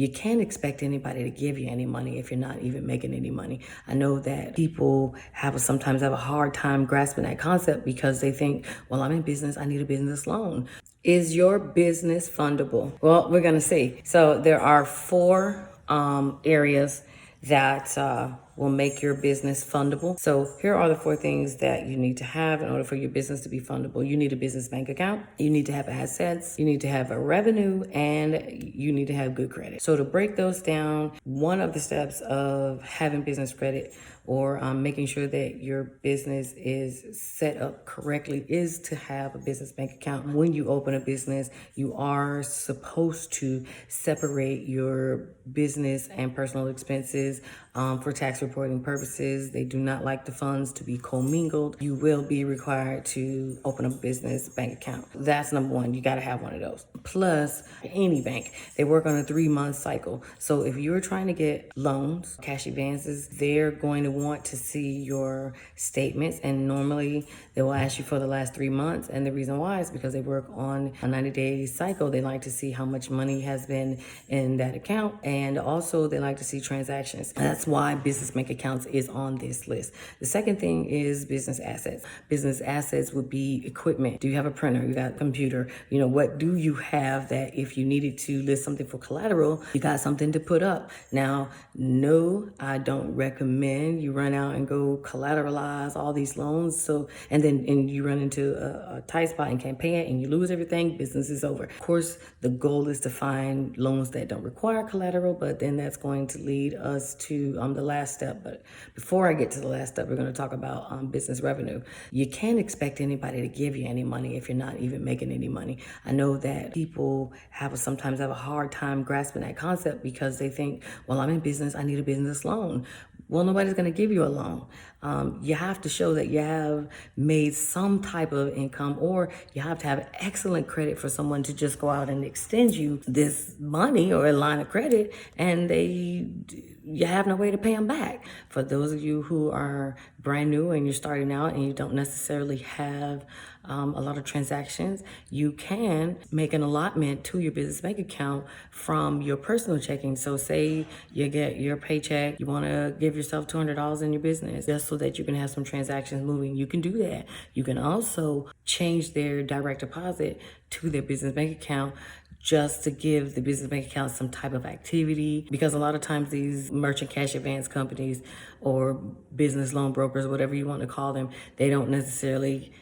You can't expect anybody to give you any money if you're not even making any money. I know that people sometimes have a hard time grasping that concept because they think, well, I'm in business, I need a business loan. Is your business fundable? Well, we're going to see. So there are four areas that will make your business fundable. So here are the four things that you need to have in order for your business to be fundable. You need a business bank account, you need to have assets, you need to have a revenue, and you need to have good credit. So to break those down, one of the steps of having business credit or making sure that your business is set up correctly is to have a business bank account. When you open a business, you are supposed to separate your business and personal expenses for tax reporting purposes. They do not like the funds to be commingled. You will be required to open a business bank account. That's number one. You got to have one of those. Plus, any bank, they work on a 3-month cycle. So if you're trying to get loans, cash advances, they're going to want to see your statements, and normally they will ask you for the last 3 months. And the reason why is because they work on a 90-day cycle. They like to see how much money has been in that account, and also they like to see transactions. That's why business bank accounts is on this list. The second thing is business assets. Business assets would be equipment. Do you have a printer? You got a computer? What do you have that if you needed to list something for collateral, you got something to put up? Now, no, I don't recommend you run out and go collateralize all these loans. And you run into a tight spot and can't pay it and you lose everything, business is over. Of course, the goal is to find loans that don't require collateral, but then that's going to lead us to the last step. But before I get to the last step, we're going to talk about business revenue. You can't expect anybody to give you any money if you're not even making any money. I know that people sometimes have a hard time grasping that concept because they think, well, I'm in business, I need a business loan. Well, nobody's going to give you a loan. You have to show that you have made some type of income, or you have to have excellent credit for someone to just go out and extend you this money or a line of credit, and you have no way to pay them back. For those of you who are brand new and you're starting out and you don't necessarily have a lot of transactions, you can make an allotment to your business bank account from your personal checking. So say you get your paycheck, you want to give yourself $200 in your business just so that you can have some transactions moving. You can do that. You can also change their direct deposit to their business bank account just to give the business bank account some type of activity, because a lot of times these merchant cash advance companies or business loan brokers, whatever you want to call them, they don't necessarily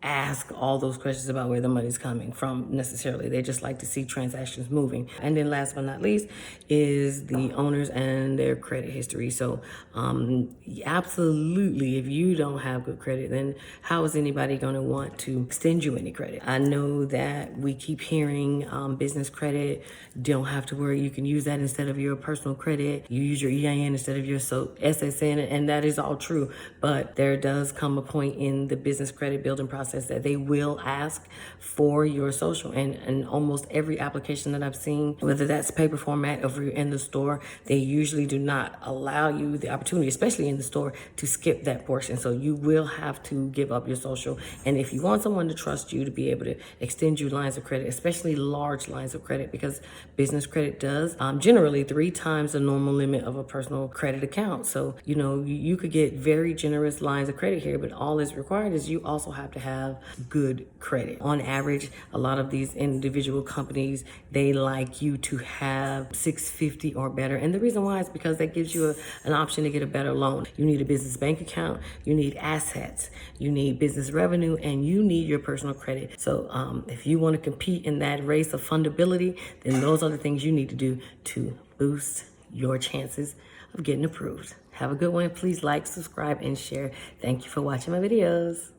ask all those questions about where the money's coming from necessarily. They just like to see transactions moving. And then last but not least is the owners and their credit history. So absolutely, if you don't have good credit, then how is anybody going to want to extend you any credit? I know that we keep hearing business credit, don't have to worry, you can use that instead of your personal credit, you use your EIN instead of your SSN, and that is all true. But there does come a point in the business credit building process that they will ask for your social, and almost every application that I've seen, whether that's paper format or you're in the store, they usually do not allow you the opportunity, especially in the store, to skip that portion. So you will have to give up your social. And if you want someone to trust you to be able to extend you lines of credit, especially large lines of credit, because business credit does generally 3 times the normal limit of a personal credit account. So you could get very generous lines of credit here, but all is required is you also have to have good credit. On average, a lot of these individual companies, they like you to have 650 or better. And the reason why is because that gives you an option to get a better loan. You need a business bank account, you need assets, you need business revenue, and you need your personal credit. So if you want to compete in that race of fundability, then those are the things you need to do to boost your chances of getting approved. Have a good one. Please like, subscribe, and share. Thank you for watching my videos.